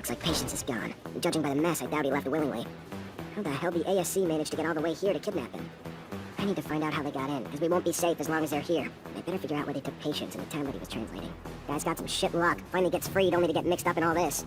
Looks like patience is gone. Judging by the mess, I doubt he left willingly. How the hell the ASC managed to get all the way here to kidnap him? I need to find out how they got in, because we won't be safe as long as they're here. And I better figure out where they took Patience in the tablet he was translating. Guy's got some shit luck. Finally gets freed only to get mixed up in all this.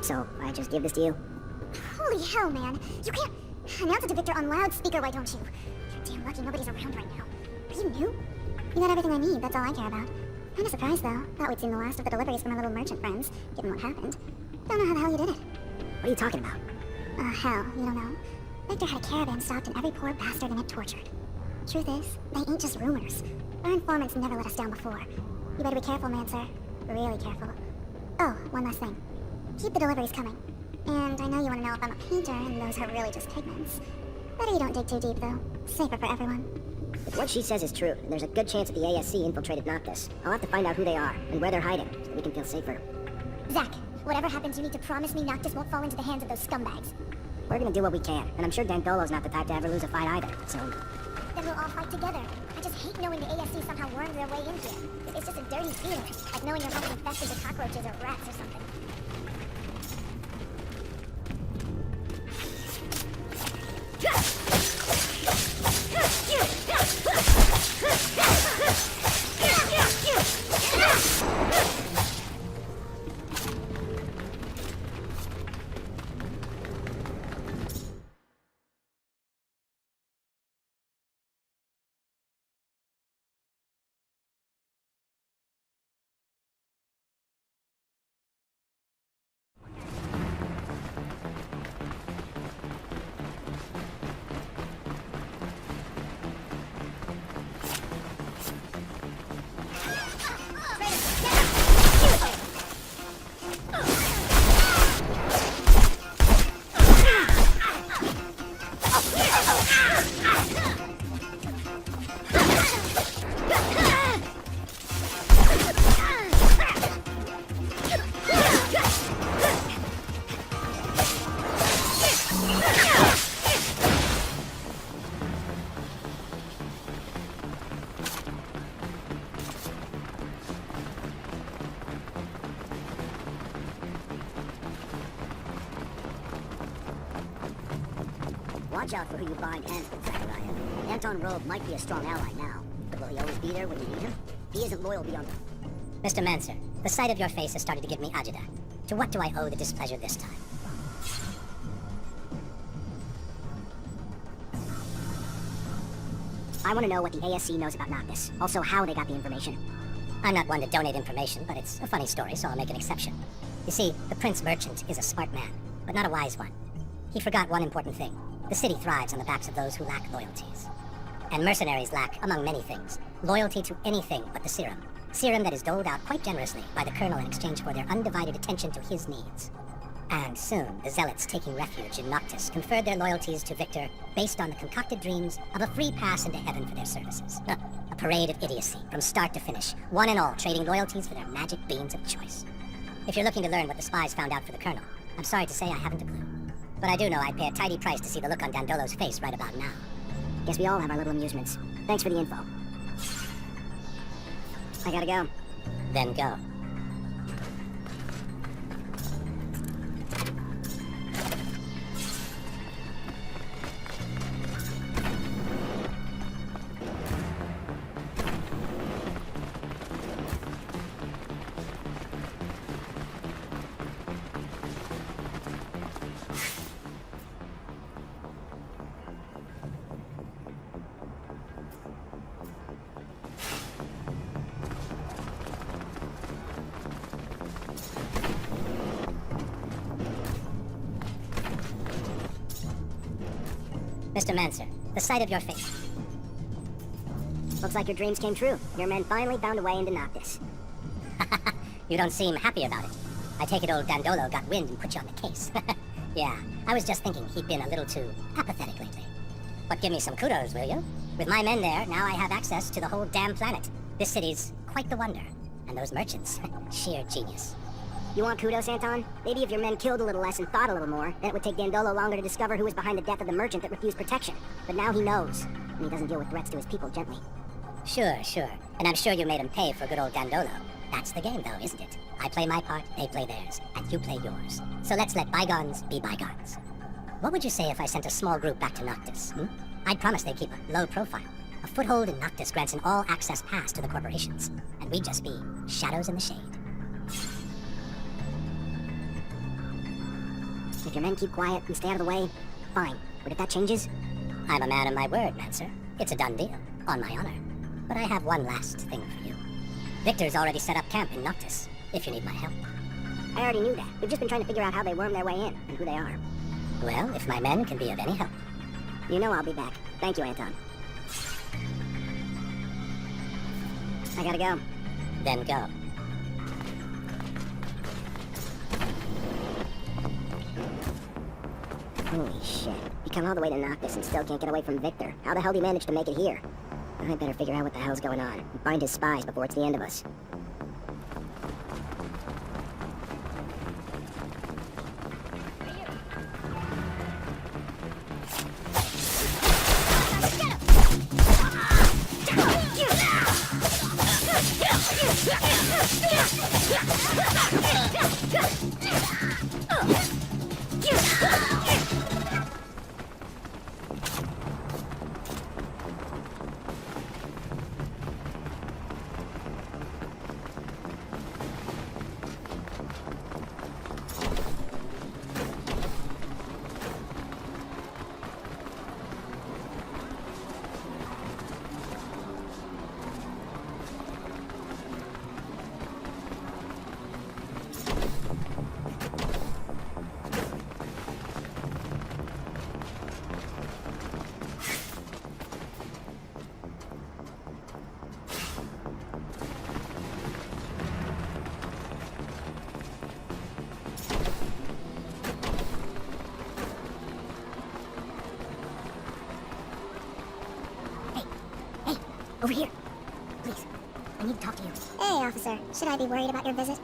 So, I just give this to you? Holy hell, man. You can't announce it to Victor on loudspeaker, why don't you? You're damn lucky nobody's around right now. Are you new? You got everything I need, that's all I care about. Kinda surprised, though. Thought we'd seen the last of the deliveries from our little merchant friends, given what happened. Don't know how the hell you did it. What are you talking about? Hell, you don't know? Victor had a caravan stopped and every poor bastard in it tortured. Truth is, they ain't just rumors. Our informants never let us down before. You better be careful, Mancer. Really careful. Oh, one last thing. Keep the deliveries coming. And I know you want to know if I'm a painter and those are really just pigments. Better you don't dig too deep, though. Safer for everyone. If what she says is true, there's a good chance that the ASC infiltrated Noctis. I'll have to find out who they are and where they're hiding so that we can feel safer. Zach, whatever happens, you need to promise me Noctis won't fall into the hands of those scumbags. We're gonna do what we can, and I'm sure Dandolo's not the type to ever lose a fight either, so... Then we'll all fight together. I just hate knowing the ASC somehow wormed their way in here. It's just a dirty feeling, like knowing you're home infested with cockroaches or rats or something. Watch out for who you bind and Zachariah. Anton Robe might be a strong ally now, but will he always be there when you need him? He isn't loyal beyond... Mr. Mancer, the sight of your face has started to give me agita. To what do I owe the displeasure this time? I want to know what the ASC knows about Noctis. Also, how they got the information. I'm not one to donate information, but it's a funny story, so I'll make an exception. You see, the Prince Merchant is a smart man, but not a wise one. He forgot one important thing. The city thrives on the backs of those who lack loyalties. And mercenaries lack, among many things, loyalty to anything but the serum. Serum that is doled out quite generously by the Colonel in exchange for their undivided attention to his needs. And soon, the zealots taking refuge in Noctis conferred their loyalties to Victor based on the concocted dreams of a free pass into heaven for their services. A parade of idiocy, from start to finish, one and all trading loyalties for their magic beans of choice. If you're looking to learn what the spies found out for the Colonel, I'm sorry to say I haven't a clue. But I do know I'd pay a tidy price to see the look on Dandolo's face right about now. Guess we all have our little amusements. Thanks for the info. I gotta go. Then go. Mr. Mancer, the sight of your face. Looks like your dreams came true. Your men finally found a way into Noctis. You don't seem happy about it. I take it old Dandolo got wind and put you on the case. Yeah, I was just thinking he'd been a little too apathetic lately. But give me some kudos, will you? With my men there, now I have access to the whole damn planet. This city's quite the wonder. And those merchants, sheer genius. You want kudos, Anton? Maybe if your men killed a little less and thought a little more, then it would take Dandolo longer to discover who was behind the death of the merchant that refused protection. But now he knows, and he doesn't deal with threats to his people gently. Sure. And I'm sure you made him pay for good old Dandolo. That's the game, though, isn't it? I play my part, they play theirs, and you play yours. So let's let bygones be bygones. What would you say if I sent a small group back to Noctis, I'd promise they'd keep a low profile. A foothold in Noctis grants an all-access pass to the corporations, and we'd just be shadows in the shade. If your men keep quiet and stay out of the way, fine. But if that changes... I'm a man of my word, Mancer. It's a done deal, on my honor. But I have one last thing for you. Victor's already set up camp in Noctis, if you need my help. I already knew that. We've just been trying to figure out how they worm their way in, and who they are. Well, if my men can be of any help. You know I'll be back. Thank you, Anton. I gotta go. Then go. Holy shit. You come all the way to Noctis and still can't get away from Victor. How the hell do you manage to make it here? I better figure out what the hell's going on and find his spies before it's the end of us. Over here. Please. I need to talk to you. Hey, officer. Should I be worried about your visit?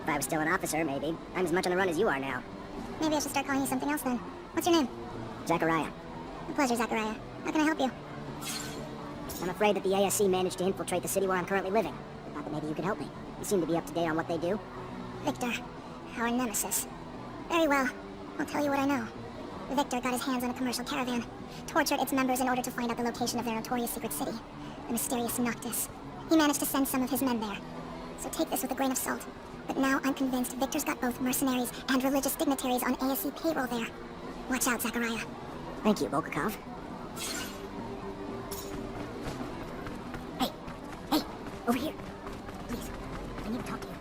If I was still an officer, maybe. I'm as much on the run as you are now. Maybe I should start calling you something else then. What's your name? Zachariah. A pleasure, Zachariah. How can I help you? I'm afraid that the ASC managed to infiltrate the city where I'm currently living. I thought that maybe you could help me. You seem to be up to date on what they do. Victor. Our nemesis. Very well. I'll tell you what I know. Victor got his hands on a commercial caravan. tortured its members in order to find out the location of their notorious secret city, the mysterious Noctis. He managed to send some of his men there. So take this with a grain of salt. But now I'm convinced Victor's got both mercenaries and religious dignitaries on ASC payroll there. Watch out, Zachariah. Thank you, Volkov. Hey, over here. Please, I need to talk to you.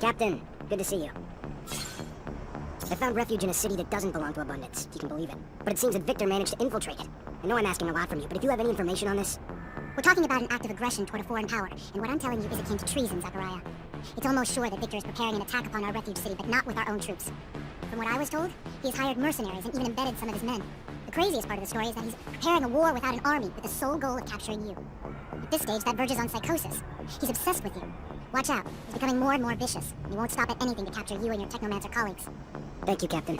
Captain, good to see you. I found refuge in a city that doesn't belong to Abundance, if you can believe it. But it seems that Victor managed to infiltrate it. I know I'm asking a lot from you, but if you have any information on this... We're talking about an act of aggression toward a foreign power, and what I'm telling you is akin to treason, Zachariah. It's almost sure that Victor is preparing an attack upon our refuge city, but not with our own troops. From what I was told, he has hired mercenaries and even embedded some of his men. The craziest part of the story is that he's preparing a war without an army with the sole goal of capturing you. At this stage, that verges on psychosis. He's obsessed with you. Watch out. He's becoming more and more vicious, and he won't stop at anything to capture you and your Technomancer colleagues. Thank you, Captain.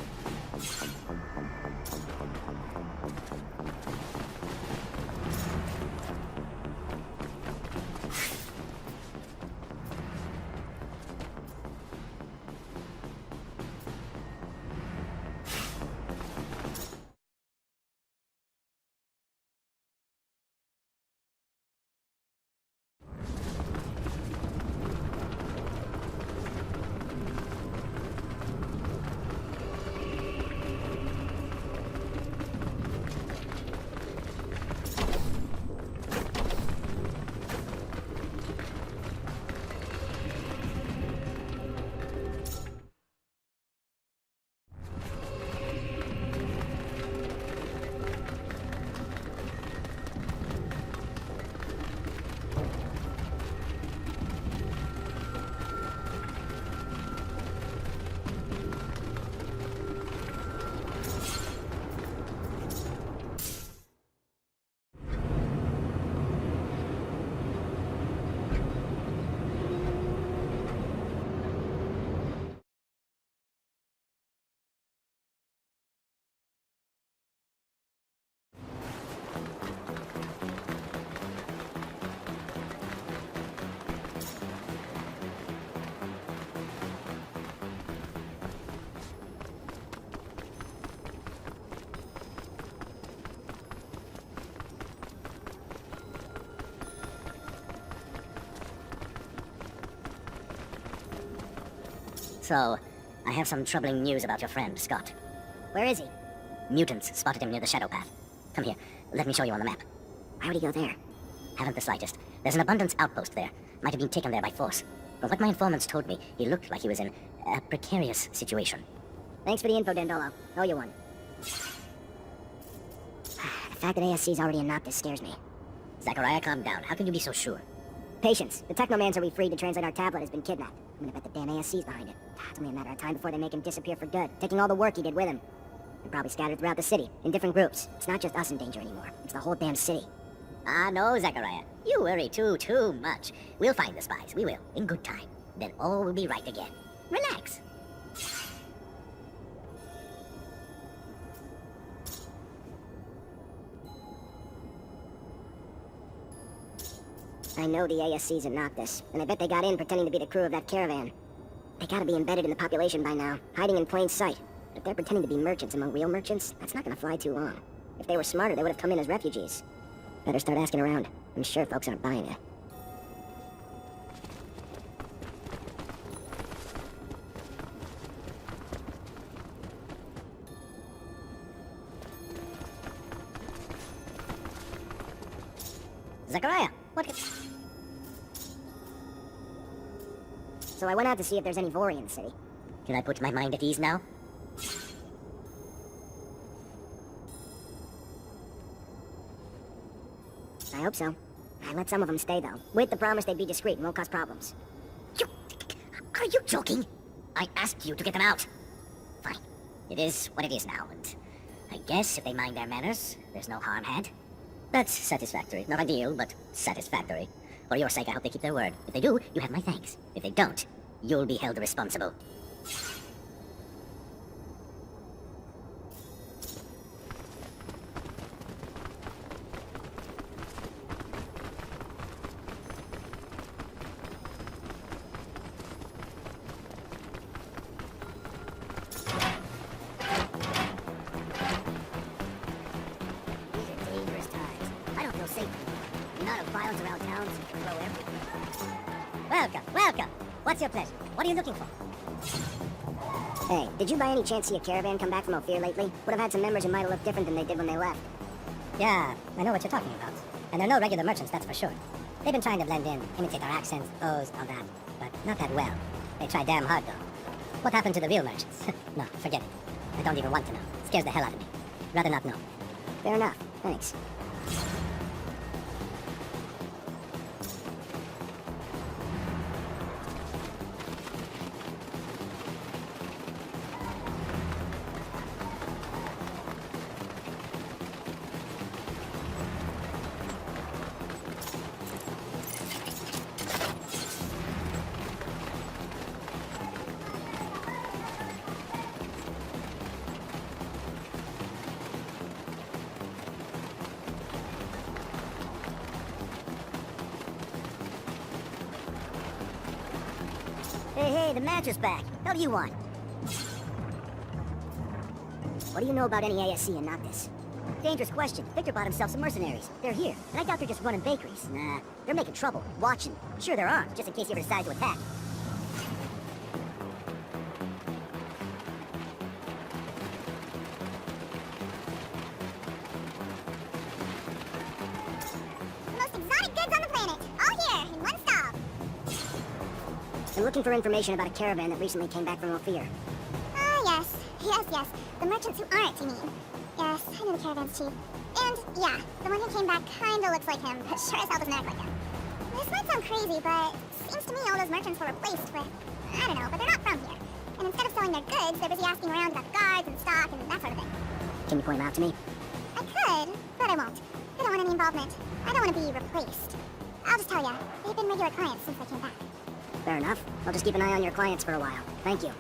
So, I have some troubling news about your friend, Scott. Where is he? Mutants spotted him near the shadow path. Come here, let me show you on the map. Why would he go there? Haven't the slightest. There's an abundance outpost there. Might have been taken there by force. From what my informants told me, he looked like he was in a precarious situation. Thanks for the info, Dandolo. Owe you one. The fact that ASC's already in Noctis scares me. Zachariah, calm down. How can you be so sure? Patience. The Technomancer we freed to translate our tablet has been kidnapped. I'm gonna bet the damn ASC's behind it. It's only a matter of time before they make him disappear for good, taking all the work he did with him. They're probably scattered throughout the city, in different groups. It's not just us in danger anymore. It's the whole damn city. Ah, no, Zachariah. You worry too much. We'll find the spies. We will, in good time. Then all will be right again. Relax. I know the ASC's in Noctis, and I bet they got in pretending to be the crew of that caravan. They gotta be embedded in the population by now, hiding in plain sight. But if they're pretending to be merchants among real merchants, that's not gonna fly too long. If they were smarter, they would have come in as refugees. Better start asking around. I'm sure folks aren't buying it. Zachariah, what... So I went out to see if there's any Vori in the city. Can I put my mind at ease now? I hope so. I let some of them stay, though, with the promise they'd be discreet and won't cause problems. Are you joking? I asked you to get them out. Fine. It is what it is now, and I guess if they mind their manners, there's no harm had. That's satisfactory. Not ideal, but satisfactory. For your sake, I hope they keep their word. If they do, you have my thanks. If they don't, you'll be held responsible. Welcome. What's your pleasure? What are you looking for? Hey, did you by any chance see a caravan come back from Ophir lately? Would have had some members who might have looked different than they did when they left. Yeah, I know what you're talking about. And they're no regular merchants, that's for sure. They've been trying to blend in, imitate our accents, all that, but not that well. They try damn hard, though. What happened to the real merchants? No, forget it. I don't even want to know. It scares the hell out of me. Rather not know. Fair enough. Thanks. Hey, the matcher's back. How do you want? What do you know about any ASC in Noctis? Dangerous question. Victor bought himself some mercenaries. They're here, and I doubt they're just running bakeries. Nah, they're making trouble, watching. Sure they're armed, just in case he ever decides to attack. The most exotic goods on the planet, all here in one stall. I'm looking for information about a caravan that recently came back from Ophir. Ah, yes. The merchants who aren't, you mean? Yes, I know the caravan's chief. And, yeah, the one who came back kinda looks like him, but sure as hell doesn't act like him. This might sound crazy, but seems to me all those merchants were replaced with, I don't know, but they're not from here. And instead of selling their goods, they're busy asking around about guards and stock and that sort of thing. Can you point them out to me? I could, but I won't. I don't want any involvement. I don't want to be replaced. I'll just tell ya, they've been regular clients since they came back. Fair enough. I'll just keep an eye on your clients for a while. Thank you.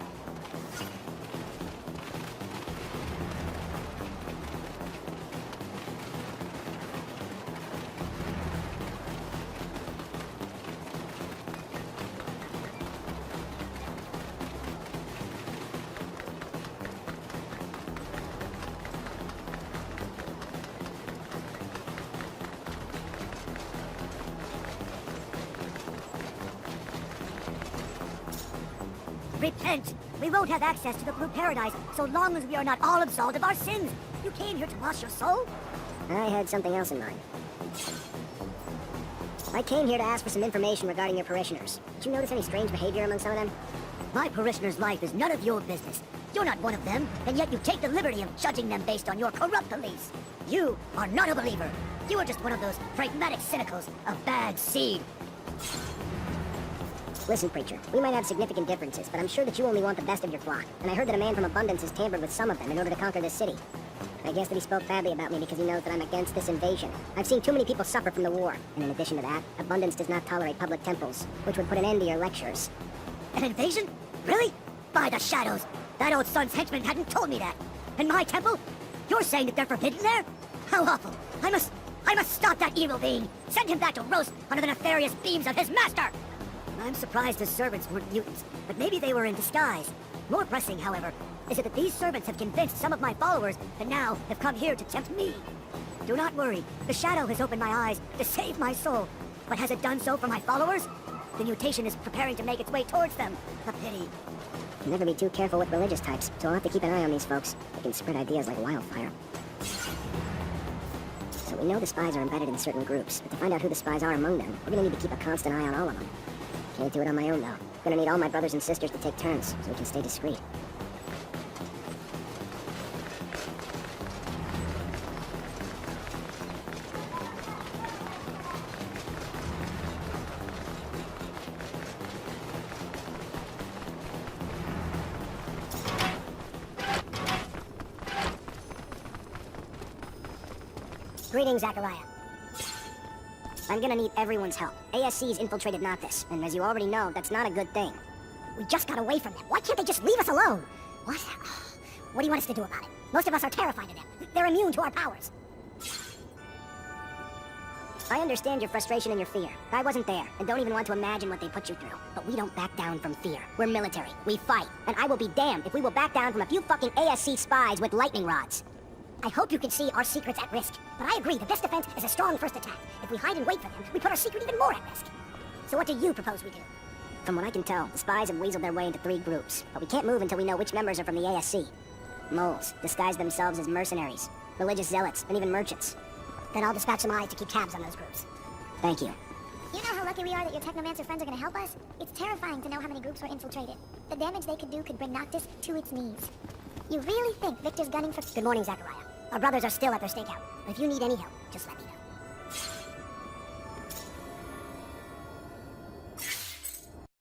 repent! We won't have access to the Blue Paradise so long as we are not all absolved of our sins! You came here to wash your soul? I had something else in mind. I came here to ask for some information regarding your parishioners. Did you notice any strange behavior among some of them? My parishioner's life is none of your business. You're not one of them, and yet you take the liberty of judging them based on your corrupt beliefs. You are not a believer. You are just one of those pragmatic cynicals of bad seed. Listen, preacher, we might have significant differences, but I'm sure that you only want the best of your flock. And I heard that a man from Abundance has tampered with some of them in order to conquer this city. I guess that he spoke badly about me because he knows that I'm against this invasion. I've seen too many people suffer from the war. And in addition to that, Abundance does not tolerate public temples, which would put an end to your lectures. An invasion? Really? By the shadows! That old son's henchman hadn't told me that. And my temple? You're saying that they're forbidden there? How awful! I must stop that evil being! Send him back to roast under the nefarious beams of his master! I'm surprised his servants weren't mutants, but maybe they were in disguise. More pressing, however, is it that these servants have convinced some of my followers and now have come here to tempt me. Do not worry, the shadow has opened my eyes to save my soul. But has it done so for my followers? The mutation is preparing to make its way towards them. A pity. Never be too careful with religious types, so I'll have to keep an eye on these folks. They can spread ideas like wildfire. So we know the spies are embedded in certain groups, but to find out who the spies are among them, we're gonna need to keep a constant eye on all of them. Can't do it on my own, though. Gonna need all my brothers and sisters to take turns, so we can stay discreet. Greetings, Zachariah. I'm gonna need everyone's help. ASC's infiltrated Noctis, and as you already know, that's not a good thing. We just got away from them. Why can't they just leave us alone? What? What do you want us to do about it? Most of us are terrified of them. They're immune to our powers. I understand your frustration and your fear. I wasn't there, and don't even want to imagine what they put you through. But we don't back down from fear. We're military. We fight. And I will be damned if we will back down from a few fucking ASC spies with lightning rods. I hope you can see our secret's at risk. But I agree, the best defense is a strong first attack. If we hide and wait for them, we put our secret even more at risk. So what do you propose we do? From what I can tell, the spies have weaseled their way into 3 groups, but we can't move until we know which members are from the ASC. Moles, disguise themselves as mercenaries, religious zealots, and even merchants. Then I'll dispatch some eyes to keep tabs on those groups. Thank you. You know how lucky we are that your Technomancer friends are gonna help us? It's terrifying to know how many groups were infiltrated. The damage they could do could bring Noctis to its knees. You really think Victor's gunning for— Good morning, Zachariah. Our brothers are still at their stakeout. If you need any help, just let me know.